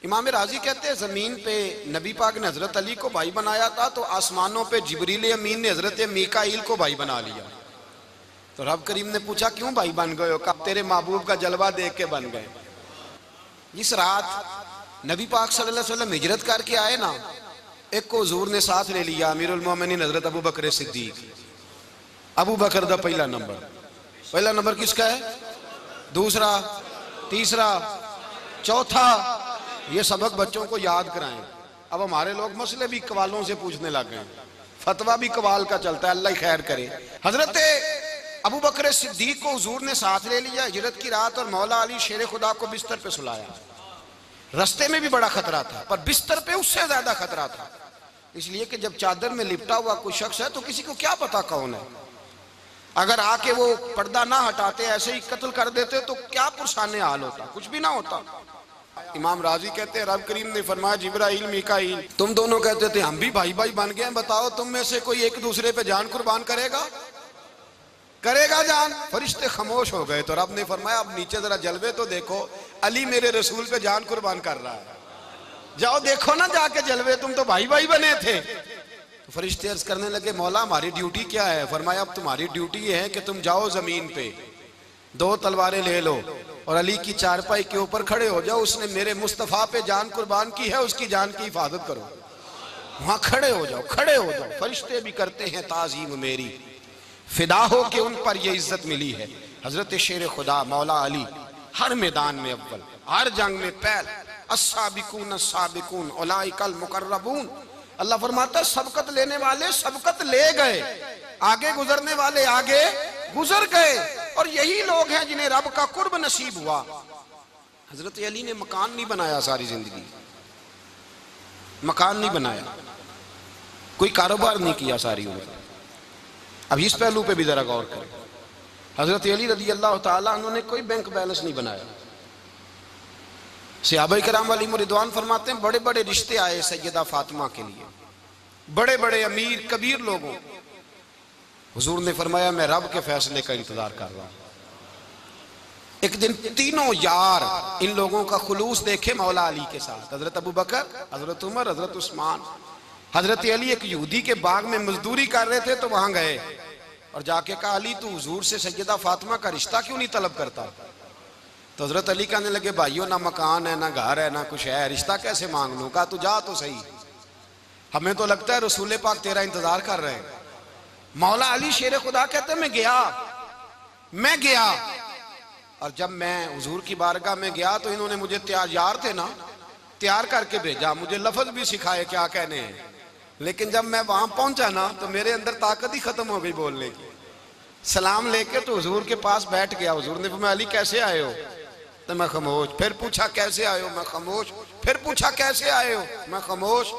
इमाम राजी कहते हैं जमीन पे नबी पाक ने हजरत अली को भाई बनाया था तो आसमानों पे जिब्रील अमीन ने हजरत मीकाईल को भाई बना लिया। तो रब करीम ने पूछा क्यों भाई बन गए हो? कब तेरे महबूब का जलवा देख के बन गए। इस रात नबी पाक सल्लल्लाहु अलैहि वसल्लम हिजरत करके आए ना, एक को हुजूर ने साथ ले लिया, अमीरुल मोमिनीन हजरत अबू बकर सिद्दीक। अबू बकर दा पहला नंबर किसका है? दूसरा, तीसरा, चौथा। ये सबक बच्चों को याद कराएं। अब हमारे लोग मसले भी कवालों से पूछने लग गए, फतवा भी कवाल का चलता है, अल्लाह ही खैर करे। हजरत अबू बकर सिद्दीक को हुजूर ने साथ ले लिया हिजरत की रात और मौला अली शेर खुदा को बिस्तर पे सुलाया। रास्ते में भी बड़ा खतरा था पर बिस्तर पे उससे ज्यादा खतरा था, इसलिए कि जब चादर में लिपटा हुआ कोई शख्स है तो किसी को क्या पता कौन है। अगर आके वो पर्दा ना हटाते ऐसे ही कत्ल कर देते तो क्या पुरसाने हाल होता, कुछ भी ना होता। इमाम राजी कहते हैं रब करीम ने फरमाया जिब्राइल मीकाईल तुम दोनों कहते थे हम भी भाई भाई बन गए, बताओ तुम में से कोई एक दूसरे पे जान कुर्बान करेगा जान? फरिश्ते खामोश हो गए। तो रब ने फरमाया अब नीचे जरा जलवे तो देखो, अली मेरे रसूल पे जान कुर्बान कर रहा है, जाओ देखो ना जाके जलवे, तुम तो भाई भाई बने थे। तो फरिश्ते अर्ज करने लगे मौला हमारी ड्यूटी क्या है? फरमाया अब तुम्हारी ड्यूटी ये है कि तुम जाओ जमीन पे 2 तलवारें ले लो और अली की चारपाई के ऊपर खड़े हो जाओ, उसने मेरे मुस्तफा पे जान कुर्बान की है, उसकी जान की हिफाजत करो। वहां खड़े हो जाओ। फरिश्ते भी करते हैं ताजीम मेरी, फिदा हो के उन पर ये इज्जत मिली है। हजरत शेर खुदा मौला अली हर मैदान में अव्वल, हर जंग में पहल, अस्साबिकून अस्साबिकून उलाइकल मुकर्रबून। अल्लाह फरमाता सबकत लेने वाले सबकत ले गए, आगे गुजरने वाले आगे गुजर गए, और यही लोग हैं जिन्हें रब का कुर्ब नसीब हुआ। हजरत अली ने मकान नहीं बनाया, सारी जिंदगी मकान नहीं बनाया, कोई कारोबार नहीं किया सारी उम्र। अब इस पहलू पे भी जरा गौर करें। हजरत अली रज़ी अल्लाह ताला उन्होंने कोई बैंक बैलेंस नहीं बनाया। सहाबा किराम अलैहिम रिदवान फरमाते हैं बड़े बड़े रिश्ते आए सैयदा फातिमा के लिए, बड़े बड़े अमीर कबीर लोगों। हुजूर ने फरमाया मैं रब के फैसले का इंतजार कर रहा हूं। एक दिन तीनों यार इन लोगों का खुलूस देखे मौला अली के साथ, हजरत अबू बकर, हजरत उमर, हजरत उस्मान। हजरत अली एक यहूदी के बाग में मजदूरी कर रहे थे तो वहां गए और जाके कहा अली तू हुजूर से सैयदा फातिमा का रिश्ता क्यों नहीं तलब करता? तो हजरत अली कहने लगे भाइयों ना मकान है, ना घर है, ना कुछ है, रिश्ता कैसे मांग लूं? कहा तू जा तो सही, हमें तो लगता है रसूल पाक तेरा इंतजार कर रहे हैं। मौला अली शेर खुदा कहते मैं गया और जब मैं हुजूर की बारगाह में गया तो इन्होंने मुझे यार थे ना, तैयार करके भेजा, मुझे लफ्ज भी सिखाए क्या कहने हैं। लेकिन जब मैं वहां पहुंचा ना तो मेरे अंदर ताकत ही खत्म हो गई बोलने की। सलाम लेके तो हुजूर के पास बैठ गया। हुजूर ने फरमाया अली कैसे आए हो? तो मैं खामोश। फिर पूछा कैसे आए हो? मैं खामोश। फिर पूछा कैसे आए हो? मैं खामोश।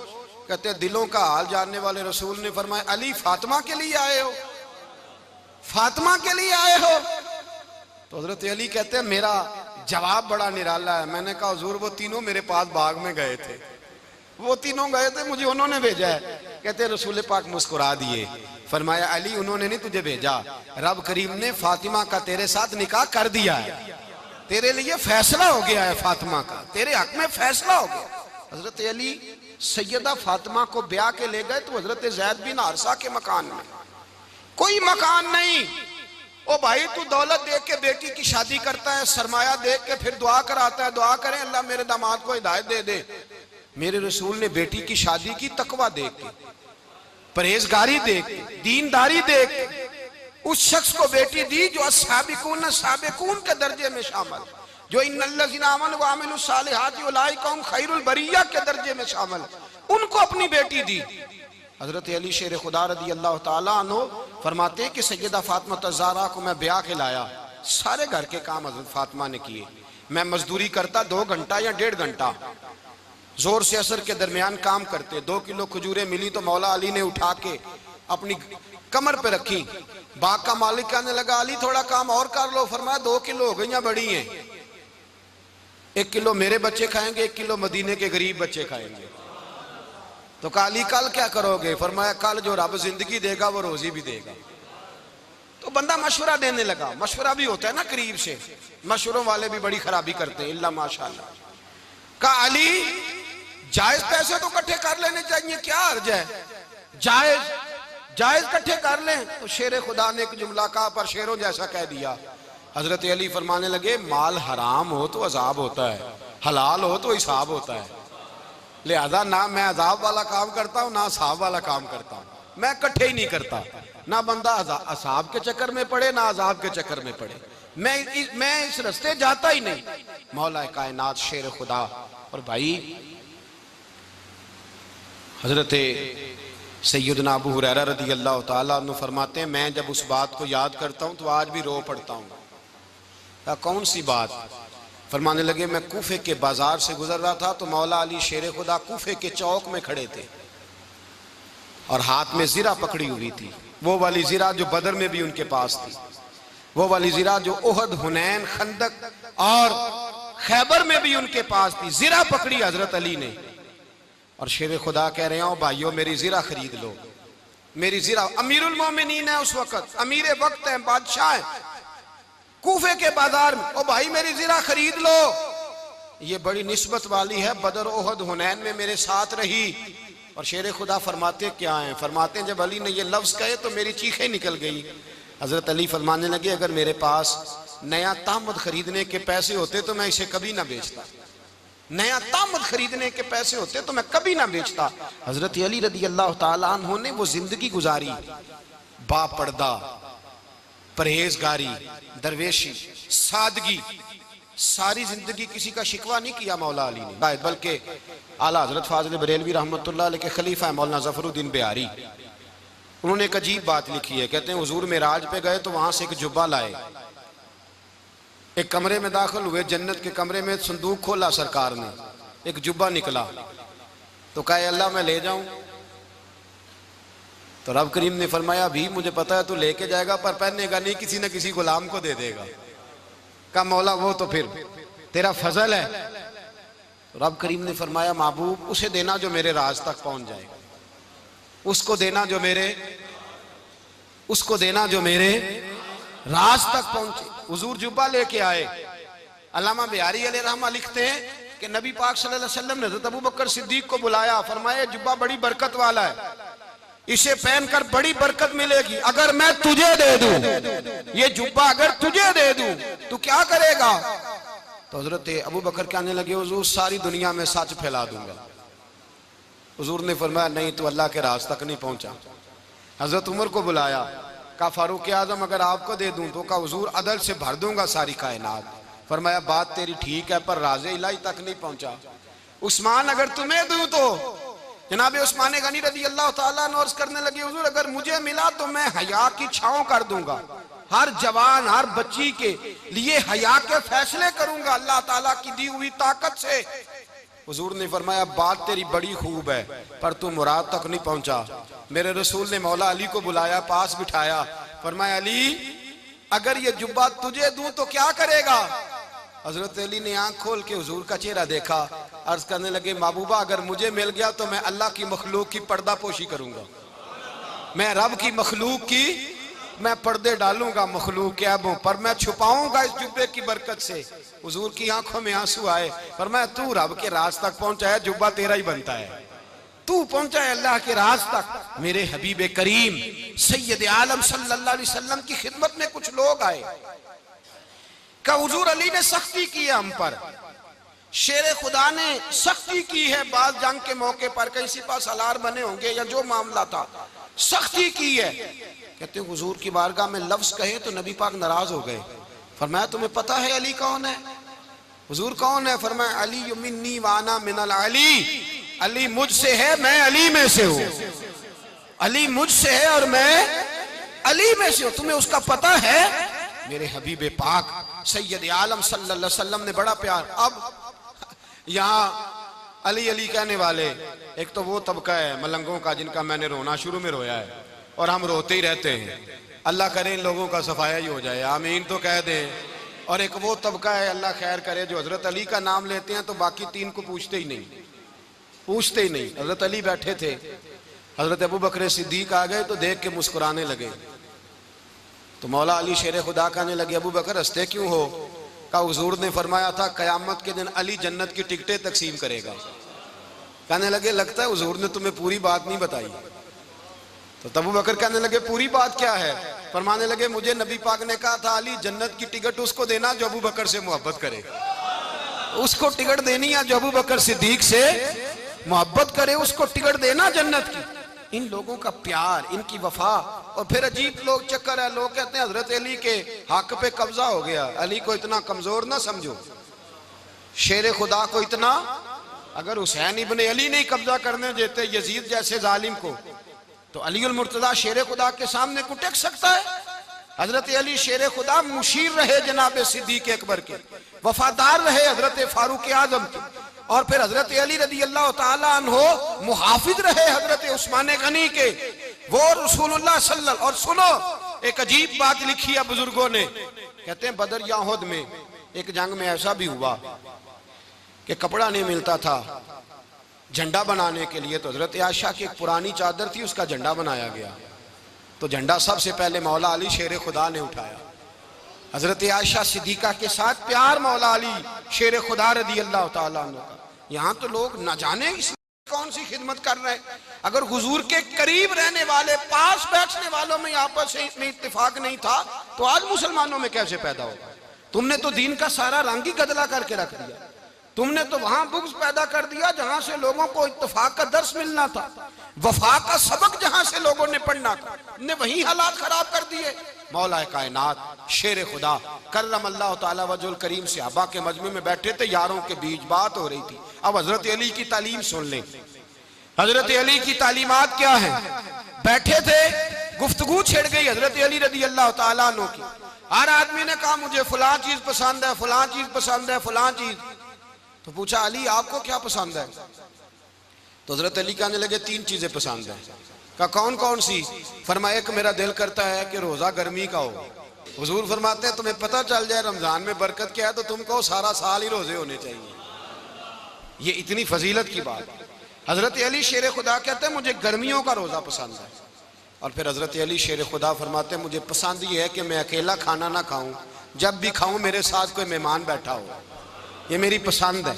कहते दिलों का हाल जानने वाले रसूल ने फरमाया अली फातिमा के लिए आए हो? फातिमा के लिए आए हो? तो हजरत अली कहते हैं मेरा जवाब बड़ा निराला है। मैंने कहा हुजूर वो तीनों मेरे पास बाग में गए थे, वो तीनों गए थे, मुझे उन्होंने भेजा है। कहते रसूल पाक मुस्कुरा दिए, फरमाया अली उन्होंने नहीं तुझे भेजा, रब करीम ने फातिमा का तेरे साथ निकाह कर दिया है, तेरे लिए फैसला हो गया है, फातिमा का तेरे हक में फैसला हो गया। हजरत अली सैयदा फातिमा को ब्याह के ले गए तो हजरत ज़ैद बिन हारिसा के मकान में, कोई मकान नहीं। ओ भाई तू दौलत देख के बेटी की शादी करता है, सरमाया देख के फिर दुआ कराता है, दुआ करें अल्लाह मेरे दामाद को हिदायत दे दे। मेरे रसूल ने बेटी की शादी की तकवा देख के, परहेजगारी देख के, दीनदारी देख के उस शख्स को बेटी दी जो अस्साबिकून साबिकून के दर्जे में शामिल, जो इन्नल्लज़ीना आमनू व अमिलुस सालिहाति उलाइका हुम खैरुल बरिया के दर्जे में शामिल, उनको अपनी बेटी दी। हजरत अली शेर खुदा रज़ी अल्लाह ताला अन्हु फरमाते हैं कि सैयदा फातिमा ज़हरा को मैं ब्याह के लाया, सारे घर के काम हजरत फातिमा ने किए। मैं मजदूरी करता 2 घंटा या 1.5 घंटा, जोर से असर के दरमियान काम करते। 2 किलो खजूरें मिली तो मौला अली ने उठा के अपनी कमर पे रखी। बाग का मालिक कहने लगा अली थोड़ा काम और कर लो। फरमाया 2 किलो हो गई या बड़ी हैं, 1 किलो मेरे बच्चे खाएंगे, 1 किलो मदीने के गरीब बच्चे खाएंगे। तो कहा अली कल क्या करोगे? फरमाया कल जो रब जिंदगी देगा वो रोजी भी देगा। तो बंदा मशवरा देने लगा। मशवरा भी होता है ना करीब से, मशवरों वाले भी बड़ी खराबी करते हैं इल्ला माशाअल्लाह। कहा अली जायज पैसे तो इकट्ठे कर लेने चाहिए, क्या अर्ज है, जायज इकट्ठे कर लें। तो शेर खुदा ने एक जुमला कहा पर शेरों जैसा कह दिया। हजरत अली फरमाने लगे माल हराम हो तो अजाब होता है, हलाल हो तो हिसाब होता है, लिहाजा ना मैं अजाब वाला काम करता हूँ ना हिसाब वाला काम करता हूँ, मैं इकट्ठे ही नहीं करता। ना बंदा असाब के चक्कर में पड़े ना अजाब के चक्कर में पड़े, मैं इस रास्ते जाता ही नहीं। मौला कायनात शेर खुदा। और भाई हजरत सैयदना अबू हुरैरा रज़ी अल्लाह ताला अन्हु फरमाते हैं मैं जब उस बात को याद करता हूँ तो आज भी रो पड़ता हूँ। कौन सी बात? फरमाने लगे मैं कूफे के बाजार से गुजर रहा था तो मौला अली शेर खुदा कूफे के चौक में खड़े थे और हाथ में जीरा पकड़ी हुई थी, वो वाली जीरा जो बदर में भी उनके पास थी, वो वाली जीरा जो ओहद, हुनैन, खंदक और खैबर में भी उनके पास थी। जीरा पकड़ी हजरत अली ने और शेर खुदा कह रहे हो भाइयों मेरी जीरा खरीद लो, मेरी जीरा। अमीरुल मोमिनीन है उस वक्त, अमीर वक्त है, बादशाह है, कूफे के बाजार में। ओ भाई मेरी जीरा खरीद लो, ये बड़ी निस्बत वाली है, बदर, ओहद, हुनैन में मेरे साथ रही। और शेर खुदा फरमाते क्या हैं? फरमाते हैं जब अली ने ये लफ्ज कहे तो मेरी चीखें निकल गई। हजरत अली फरमाने लगे अगर मेरे पास नया तामद खरीदने के पैसे होते तो मैं इसे कभी ना बेचता, नया तामद खरीदने के पैसे होते तो मैं कभी ना बेचता। हजरत अली रज़ी अल्लाह ताला अन्हु ने वो जिंदगी गुजारी, बापर्दा, परहेजगारी, दरवेशी, सादगी, सारी जिंदगी किसी का शिकवा नहीं किया मौला अली ने। बल्कि आला हजरत फाजिल बरेलवी रहमतुल्लाह अलैह के खलीफा है मौलाना ज़फरुद्दीन बिहारी, उन्होंने एक अजीब बात लिखी है। कहते हैं हुजूर मेराज पे गए तो वहां से एक जुब्बा लाए, एक कमरे में दाखिल हुए, जन्नत के कमरे में संदूक खोला सरकार ने, एक जुब्बा निकला। तो कहा अल्लाह मैं ले जाऊं? तो रब करीम ने फरमाया भी मुझे पता है तू लेके जाएगा पर पहनेगा नहीं, किसी न किसी गुलाम को दे देगा। कहा मौला वो तो फिर तेरा फजल है। तो रब करीम ने फरमाया महबूब उसे देना जो मेरे राज तक पहुंच जाएगा, उसको देना जो मेरे राज तक पहुंचे। हुजूर जुब्बा लेके आए। अल्लामा बिहारी अलैहि रहमा लिखते हैं कि नबी पाक सल्लल्लाहु अलैहि वसल्लम ने हज़रत अबू बकर सिद्दीक को बुलाया, फरमाया जुब्बा बड़ी बरकत वाला है, इसे पहनकर बड़ी बरकत मिलेगी। अगर मैं तुझे दे दूं, ये जुब्बा अगर तुझे दे दूं तो क्या करेगा? तो हजरत अबू बकर कहने लगे हुजूर सारी दुनिया में सच फैला दूंगा। हुजूर ने फरमाया नहीं, तू अल्लाह के राज तक नहीं पहुंचा। हजरत उमर को बुलाया, कहा फारूक आजम अगर आपको दे दूं तो कहा हुजूर अदल से भर दूंगा सारी कायनात। फरमाया बात तेरी ठीक है पर राज़े इलाही तक नहीं पहुंचा। उस्मान अगर तुम्हें दूं तो जनाब उस्मान गनी रज़ी अल्लाह ताला अन्हु अर्ज़ करने लगे हुजूर अगर मुझे मिला तो मैं हया की छांव कर दूंगा, हर जवान हर बच्ची के लिए हया के फैसले करूंगा अल्लाह ताला की दी हुई ताकत से। हुजूर ने फरमाया बात तेरी बड़ी खूब है पर तू मुराद तक नहीं पहुंचा। मेरे रसूल ने मौला अली को बुलाया, पास बिठाया, फरमाया अली अगर ये जुब्बा तुझे दूं तो क्या करेगा? हजरत अली ने आंख खोल के हुजूर का चेहरा देखा, अर्ज करने लगे महबूबा अगर मुझे मिल गया तो मैं अल्लाह की मखलूक की पर्दा पोशी करूंगा, मैं रब की मखलूक की मैं पर्दे डालूंगा मखलूक के ऐबों पर, मैं छुपाऊंगा इस जुब्बे की बरकत से। हुजूर की आंखों में आंसू आए, फरमाया तू रब के राज तक पहुंचा है, जुब्बा तेरा ही बनता है, तू पहुंचा है अल्लाह के राज तक। मेरे हबीब करीम सैयद आलम सल्लल्लाहु अलैहि वसल्लम की खिदमत में कुछ लोग आए, का हुजूर अली ने सख्ती की है हम पर, शेर खुदा ने सख्ती की है, बात जंग के मौके पर कहीं सिपा सालार बने होंगे या जो मामला था सख्ती की है। कहते हुजूर की बारगाह में लफ्ज कहे तो नबी पाक नाराज हो गए। फरमाया तुम्हें पता है अली कौन है? हुजूर कौन है? फरमाया अली मिन्नी वाना मिनल अली, अली मुझसे है मैं अली में से हूं, अली मुझसे है और मैं अली में से हूं, तुम्हें उसका पता है? मेरे हबीब पाक सैयद आलम सल्लल्लाहु अलैहि वसल्लम ने बड़ा प्यार। अब यहाँ अली अली कहने वाले एक तो वो तबका है मलंगों का जिनका मैंने रोना शुरू में रोया है और हम रोते ही रहते हैं, अल्लाह करे इन लोगों का सफाया ही हो जाए, आमीन तो कह दें। और एक वो तबका है अल्लाह खैर करे जो हजरत अली का नाम लेते हैं तो बाकी तीन को पूछते ही नहीं। हजरत अली बैठे थे, हजरत अबू बकर सिद्दीक आ गए तो देख के मुस्कुराने लगे। तो मौला अली शेर खुदा कहने लगे अबू बकर हंसते क्यों हो? का हुजूर ने फरमाया था कयामत के दिन अली जन्नत की टिकटें तकसीम करेगा। कहने लगे लगता है हुजूर ने तुम्हें पूरी बात नहीं बताई। तो अबू बकर कहने लगे पूरी बात क्या है? फरमाने लगे मुझे नबी पाक ने कहा था अली जन्नत की टिकट उसको देना जो अबू बकर से मोहब्बत करे, उसको टिकट देनी है जो अबू बकर सिद्दीक से मोहब्बत करे, उसको टिकट देना जन्नत की। इन लोगों का प्यार, इनकी वफा। और फिर अजीब लोग चक्कर है, लोग कहते हैं हजरत अली के हक पे कब्जा हो गया। अली को इतना कमजोर ना समझो, शेर खुदा को इतना, अगर हुसैन इब्ने अली नहीं कब्जा करने देते यजीद जैसे जालिम को तो अली उल मुर्तजा शेर खुदा के सामने को टेक सकता है? हजरत अली शेर खुदा मुशीर रहे जनाब सिद्दीक अकबर के, वफादार रहे हजरत फारूक आजम के, और फिर हजरत अली रदी अल्लाह ताला अन्हो मुहाफिज रहे हजरत उस्मान गनी के, वो रसूलुल्लाह सल्लल्लाहु। और सुनो एक अजीब बात लिखी है बुजुर्गों ने, कहते हैं बदर या उहद में एक जंग में ऐसा भी हुआ कि कपड़ा नहीं मिलता था झंडा बनाने के लिए, तो हजरत आयशा की एक पुरानी चादर थी उसका झंडा बनाया गया। तो झंडा सबसे पहले मौला अली शेर खुदा ने उठाया। हजरत आयशा सिद्दीका के साथ प्यार मौला अली शेर खुदा रदी अल्लाह ताला अन्हु का। यहाँ तो लोग न जाने इस कौन सी खिदमत कर रहे हैं। अगर हुजूर के करीब रहने वाले पास बैठने वालों में आपस में इत्तेफाक नहीं था तो आज मुसलमानों में कैसे पैदा होगा? तुमने तो दीन का सारा रंग ही गदला करके रख दिया। तुमने तो वहां बुग़्ज़ पैदा कर दिया जहां से लोगों को इत्तेफाक का दर्स मिलना था, वफा का सबक जहां से लोगों ने पढ़ना था, ने वही हालात खराब कर दिए। मौला कायनात शेर खुदा करम अल्लाह ताला वजुल करीम सहाबा के मजमे में बैठे थे, यारों के बीच बात हो रही थी। अब हजरत अली की तालीम सुन लें, हजरत अली की तालीमात क्या है। बैठे थे, गुफ्तगू छिड़ गई हजरत अली रदी अल्लाह ताला अन्हु की। हर आदमी ने कहा मुझे फलां चीज पसंद है, फलां चीज पसंद है, फलां चीज। तो पूछा अली आपको क्या पसंद है? तो हजरत अली कहने लगे 3 चीजें पसंद है। कहा कौन कौन सी? फरमाया एक मेरा दिल करता है कि रोजा गर्मी का हो। हुजूर फरमाते हैं तुम्हें पता चल जाए रमजान में बरकत क्या है तो तुम कहो सारा साल ही रोजे होने चाहिए। ये इतनी फजीलत की बात। हजरत अली शेर खुदा कहते हैं मुझे गर्मियों का रोजा पसंद है। और फिर हजरत अली शेर खुदा फरमाते हैं मुझे पसंद ये है कि मैं अकेला खाना ना खाऊं, जब भी खाऊं मेरे साथ कोई मेहमान बैठा हो, ये मेरी पसंद है।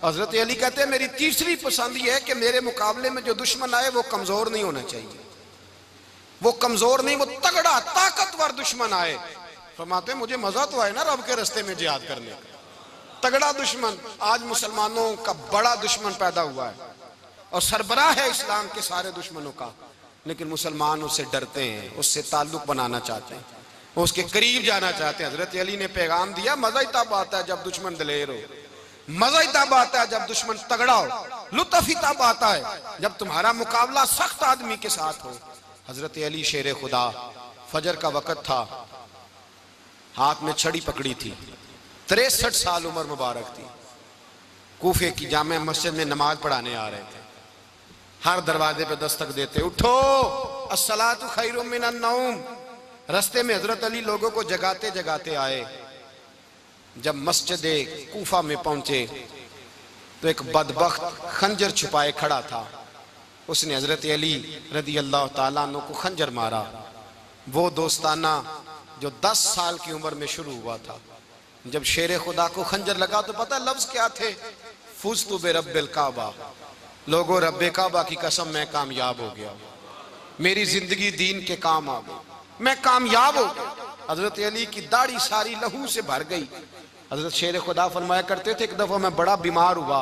हजरत अली कहते हैं मेरी तीसरी पसंद ये है कि मेरे मुकाबले में जो दुश्मन आए वो कमजोर नहीं होना चाहिए, वो कमजोर नहीं, वो तगड़ा ताकतवर दुश्मन आए। फरमाते मुझे मजा तो आए ना रब के रास्ते में जिहाद करने का, तगड़ा दुश्मन। आज मुसलमानों का बड़ा दुश्मन पैदा हुआ है और सरबराह है इस्लाम के सारे दुश्मनों का, लेकिन मुसलमान उससे डरते हैं, उससे ताल्लुक बनाना चाहते हैं, उसके करीब जाना चाहते हैं। हजरत अली ने पैगाम दिया मजा ही तब आता है जब दुश्मन दलेर हो, मजा ही तब आता है जब दुश्मन तगड़ा हो, लुत्फ ही तब आता है जब तुम्हारा मुकाबला सख्त आदमी के साथ हो। हजरत अली शेर खुदा, फजर का वक़्त था, हाथ में छड़ी पकड़ी थी, 63 साल उम्र मुबारक थी, कूफे की जामे मस्जिद में नमाज पढ़ाने आ रहे थे। हर दरवाजे पे दस्तक देते उठो अस्सलातु खैरुम मिनन नौम। रास्ते में हजरत अली लोगों को जगाते जगाते आए। जब मस्जिद कूफा में पहुंचे तो एक बदबख्त खंजर छुपाए खड़ा था, उसने हजरत अली रदी अल्लाह ताला अन्हु को खंजर मारा। वो दोस्ताना जो 10 साल की उम्र में शुरू हुआ था। जब शेर खुदा को खंजर लगा तो पता लफ्ज क्या थे? फुज़्तु बिरब्बिल काबा, लोगों रब्बे काबा की कसम मैं कामयाब हो गया, मेरी जिंदगी दीन के काम आ गई, मैं कामयाब हो गया। हजरत अली की दाढ़ी सारी लहू से भर गई। हजरत शेर खुदा फरमाया करते थे एक दफा मैं बड़ा बीमार हुआ,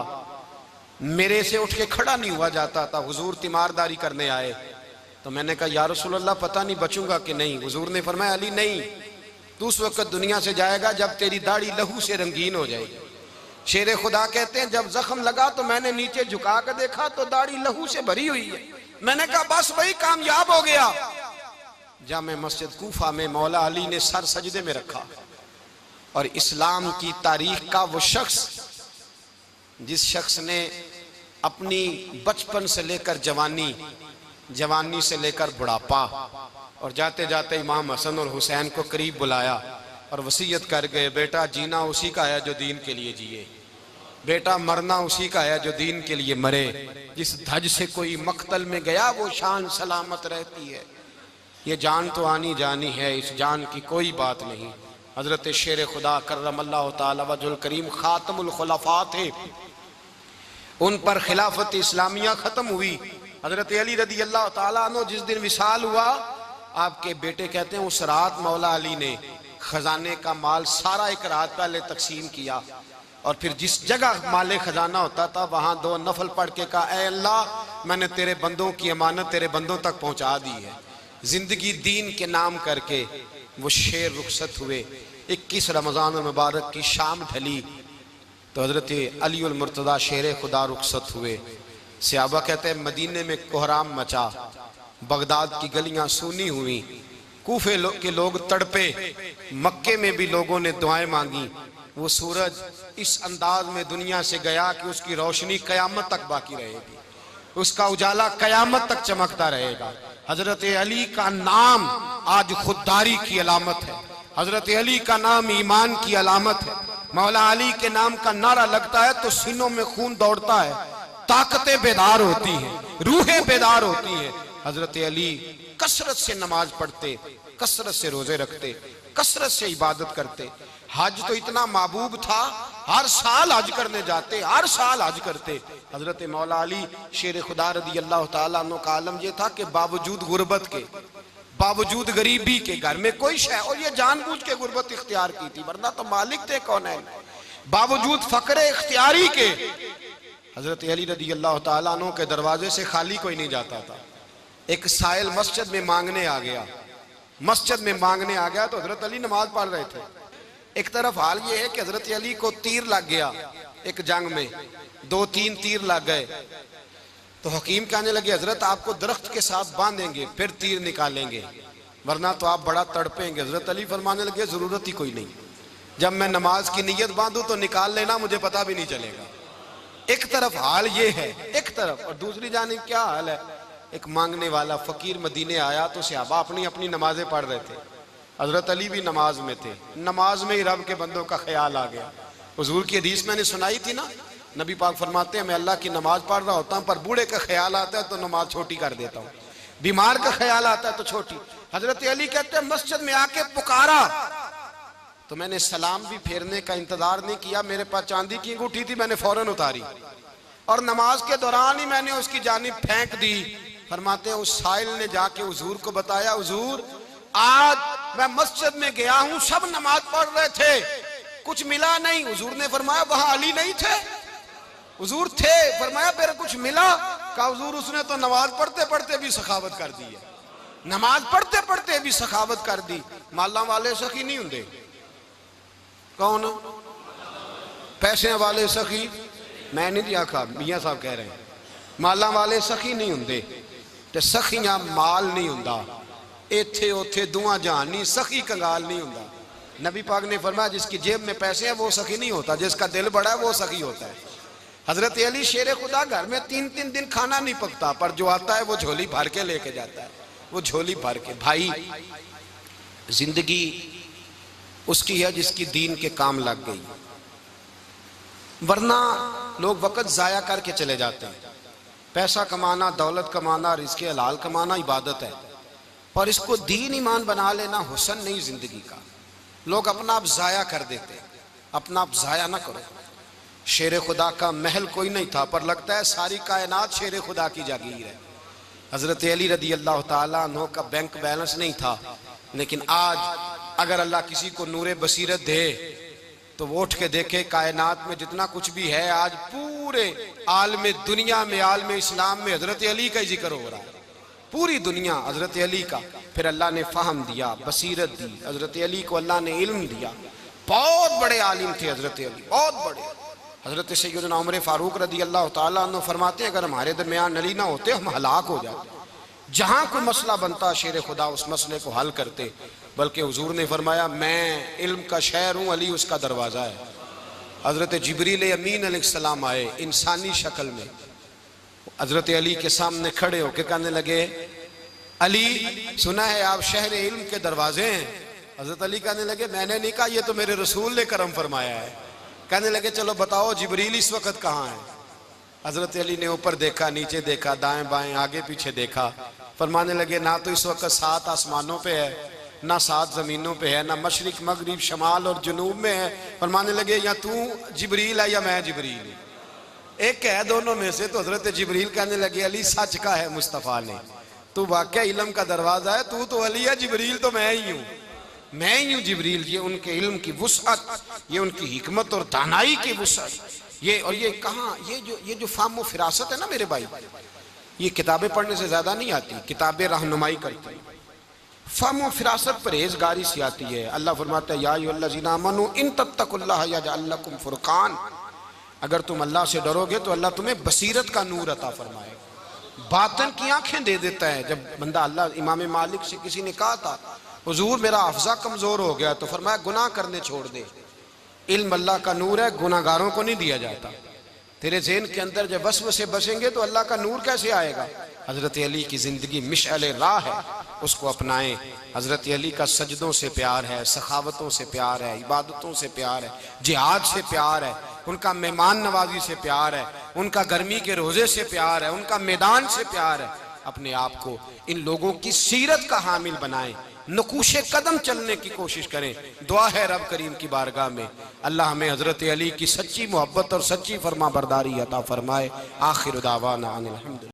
मेरे से उठ के खड़ा नहीं हुआ जाता था, हुजूर तीमारदारी करने आए तो मैंने कहा या रसूल अल्लाह पता नहीं बचूंगा कि नहीं। हुजूर ने फरमाया अली नहीं, तू उस वक्त दुनिया से जाएगा जब तेरी दाढ़ी लहू से रंगीन हो जाएगी। शेर खुदा कहते हैं जब जख्म लगा तो मैंने नीचे झुका कर देखा तो दाढ़ी लहू से भरी हुई है। मैंने कहा बस वही कामयाब हो गया। जामे मस्जिद कूफा में मौला अली ने सर सजदे में रखा और इस्लाम की तारीख का वो शख्स जिस शख्स ने अपनी बचपन से लेकर जवानी, जवानी से लेकर बुढ़ापा और जाते जाते इमाम हसन और हुसैन को करीब बुलाया और वसीयत कर गए बेटा जीना उसी का है जो दीन के लिए जिए, बेटा मरना उसी का है जो दीन के लिए मरे। जिस धज से कोई मक्तल में गया वो शान सलामत रहती है। ये जान तो आनी जानी है, इस जान की कोई बात नहीं। हजरत शेर खुदा करमल्लाहु ताला वजहुल करीम खातमुल खुलफा थे, उन पर खिलाफत इस्लामिया खत्म हुई। हजरत अली रदी अल्लाह ताला अन्हु जिस दिन विसाल हुआ, आपके बेटे कहते हैं उस रात मौला अली ने खजाने का माल सारा एक रात पहले तकसीम किया और फिर जिस जगह माले खजाना होता था वहां 2 नफल पढ़ के कहा ऐ अल्लाह मैंने तेरे बंदों की अमानत तेरे बंदों तक पहुंचा दी है। जिंदगी दीन के नाम करके वो शेर रुखसत हुए। 21 रमजान मुबारक की शाम ढली तो हजरत अली उल मुर्तदा शेर खुदा रुखसत हुए। सहाबा कहते हैं मदीने में कोहराम मचा, बगदाद की गलियां सूनी हुई, कूफे के लोग तड़पे, मक्के में भी लोगों ने दुआएं मांगी। वो सूरज इस अंदाज में दुनिया से गया कि उसकी रोशनी कयामत तक बाकी रहेगी, उसका उजाला कयामत तक चमकता रहेगा। हजरत अली का नाम आज खुददारी की अलामत है, हजरत अली का नाम ईमान की अलामत है। मौला अली के नाम का नारा लगता है तो सीनों में खून दौड़ता है, ताकतें बेदार होती हैं, रूहें बेदार होती हैं। हजरत अली कसरत से नमाज पढ़ते, कसरत से रोजे रखते, कसरत से इबादत करते। हज तो इतना महबूब था, हर साल हज करने जाते, हर साल हज करते। हजरत मौला अली शेर खुदा रदी अल्लाह ताला अन्हु का आलम यह था कि बावजूद गुर्बत के, बावजूद गरीबी के, घर में कोई शय, और ये जानबूझ के गुर्बत इख्तियार की थी वरना तो मालिक थे कौन है, बावजूद फकरे इख्तियारी के हजरत अली रदी अल्लाह ताला अन्हु के दरवाजे से खाली कोई नहीं जाता था। एक साइल मस्जिद में मांगने आ गया, मस्जिद में मांगने आ गया तो हजरत अली नमाज पढ़ रहे थे। एक तरफ हाल ये है कि हजरत अली को तीर लग गया, एक जंग में 2-3 तीर लग गए तो हकीम कहने लगे हजरत आपको दरख्त के साथ बांधेंगे फिर तीर निकालेंगे, वरना तो आप बड़ा तड़पेंगे। हजरत अली फरमाने लगे जरूरत ही कोई नहीं, जब मैं नमाज की नीयत बांधू तो निकाल लेना, मुझे पता भी नहीं चलेगा। एक तरफ हाल ये है, एक तरफ, और दूसरी जानिब क्या हाल है, एक मांगने वाला फकीर मदीने आया तो सहाबा अपनी अपनी नमाजें पढ़ रहे थे, हजरत अली भी नमाज में थे। नमाज में ही रब के बंदों का ख्याल आ गया। हुजूर की हदीस मैंने सुनाई थी ना, नबी पाक फरमाते हैं मैं अल्लाह की नमाज पढ़ रहा होता हूँ, पर बूढ़े का ख्याल आता है तो नमाज छोटी कर देता हूँ, बीमार का ख्याल आता है तो छोटी। हजरत अली कहते हैं मस्जिद में आके पुकारा तो मैंने सलाम भी फेरने का इंतजार नहीं किया, मेरे पास चांदी की अंगूठी थी, मैंने फौरन उतारी और नमाज के दौरान ही मैंने उसकी जानिब फेंक दी। फरमाते हैं उस साइल ने जाके हुजूर को बताया, हुजूर आज मैं मस्जिद में गया हूं, सब नमाज पढ़ रहे थे, कुछ मिला नहीं। हुजूर ने फरमाया वहां अली नहीं थे? हुजूर थे। फरमाया फिर कुछ मिला? कहा हुजूर उसने तो नमाज पढ़ते पढ़ते भी सखावत कर दी है, नमाज पढ़ते पढ़ते भी सखावत कर दी। माला वाले सखी नहीं होंगे? कौन? पैसे वाले सखी? मैं नहीं आखा, मियां साहब कह रहे हैं माला वाले सखी नहीं होंगे, ते सखियां माल नहीं होंदा, इथे उथे दुआ जहान नहीं, सखी कंगाल नहीं होंदा। नबी पाक ने फरमाया जिसकी जेब में पैसे हैं वो सखी नहीं होता, जिसका दिल बड़ा है वो सखी होता है। हजरत अली शेर खुदा घर में 3-3 दिन खाना नहीं पकता, पर जो आता है वो झोली भर के लेके जाता है, वो झोली भर के। भाई जिंदगी उसकी है जिसकी दीन के काम लग गई, वरना लोग वक्त जाया करके चले जाते हैं। पैसा कमाना, दौलत कमाना, रिज़्क़ हलाल कमाना इबादत है, पर इसको दीन ईमान बना लेना हुस्न नहीं जिंदगी का। लोग अपना आप जाया कर देते हैं, अपना आप जाया ना करो। शेर खुदा का महल कोई नहीं था, पर लगता है सारी कायनात शेर खुदा की जागीर है। हजरत अली रदी अल्लाह ताला अन्हु का बैंक बैलेंस नहीं था, लेकिन आज अगर अल्लाह किसी को नूरे बसीरत दे तो वो उठ के देखे कायनात में जितना कुछ भी है, आज पूरे आलम दुनिया में, आलम इस्लाम में हजरत अली का ही जिक्र हो रहा है, पूरी दुनिया हजरत अली का। फिर अल्लाह ने फ़हम दिया, बसीरत दी, हजरत अली को अल्लाह ने इल्म दिया। बहुत बड़े आलिम थे हजरत अली, बहुत बड़े। हजरत सैयदना उमर फारूक रदी अल्लाह ताला अन्हु फरमाते हैं अगर हमारे दरमियान अली ना होते हम हलाक हो जाते। जहां कोई मसला बनता शेर खुदा उस मसले को हल करते, बल्कि हुजूर ने फरमाया मैं इल्म का शहर हूँ, अली उसका दरवाज़ा है। हजरत जिब्रील अमीन अलैहिस्सलाम आए इंसानी शक्ल में, हजरत अली के सामने खड़े होकर कहने लगे अली सुना है आप शहर इल्म के दरवाजे हैं। हजरत अली कहने लगे मैंने नहीं कहा, ये तो मेरे रसूल ने करम फरमाया है। कहने लगे चलो बताओ जिब्रील इस वक्त कहाँ है? हजरत अली ने ऊपर देखा, नीचे देखा, दाएं बाएं आगे पीछे देखा। फरमाने लगे ना तो इस वक्त 7 आसमानों पे है, ना 7 जमीनों पे है, ना मशरिक मगरिब शमाल और जुनूब में है। फरमाने लगे या तू जिब्रील है या मैं जिब्रील, एक है दोनों में से। तो हजरत जिब्रील कहने लगे अली सच का है मुस्तफ़ा ने, तू वाकई इल्म का दरवाजा है, तू तो अली है, जिब्रील तो मैं ही हूँ, मैं ही हूँ जिब्रील। ये उनके इल्म की वुसअत, ये उनकी हिकमत और दानाई की वुसअत, ये और ये कहाँ ये जो फाहम फिरासत है ना मेरे भाई, ये किताबें पढ़ने से ज्यादा नहीं आती, किताबें रहनुमाई करती हैं। फाहम फिरासत परहेजगारी से आती है। अल्लाह फरमाता है या अय्युहल्लज़ीना आमनू इन तत्तकुल्लाह यजअल लकुम फुरकान, अगर तुम अल्लाह से डरोगे तो अल्लाह तुम्हें बसीरत का नूर अता फरमाएगा, बातन की आंखें दे देता है। जब बंदा अल्लाह इमाम मालिक से किसी ने कहा था हुजूर मेरा हफ्ज़ा कमजोर हो गया, तो फरमाया गुनाह करने छोड़ दे, इल्म अल्लाह का नूर है, गुनाहगारों को नहीं दिया जाता। तेरे ज़हन के अंदर जब वसवसे बसेंगे तो अल्लाह का नूर कैसे आएगा? हजरत अली की जिंदगी मिशअल राह है, उसको अपनाएं। हजरत अली का सजदों से प्यार है, सखावतों से प्यार है, इबादतों से प्यार है, जिहाद से प्यार है, उनका मेहमान नवाजी से प्यार है, उनका गर्मी के रोजे से प्यार है, उनका मैदान से प्यार है। अपने आप को इन लोगों की सीरत का हामिल बनाएं, नकूशे कदम चलने की कोशिश करें। दुआ है रब करीम की बारगाह में अल्लाह हमें हजरत अली की सच्ची मोहब्बत और सच्ची फरमा बरदारी अता फरमाए। आखिर दावाना अनिल हम्दुलिल्लाह।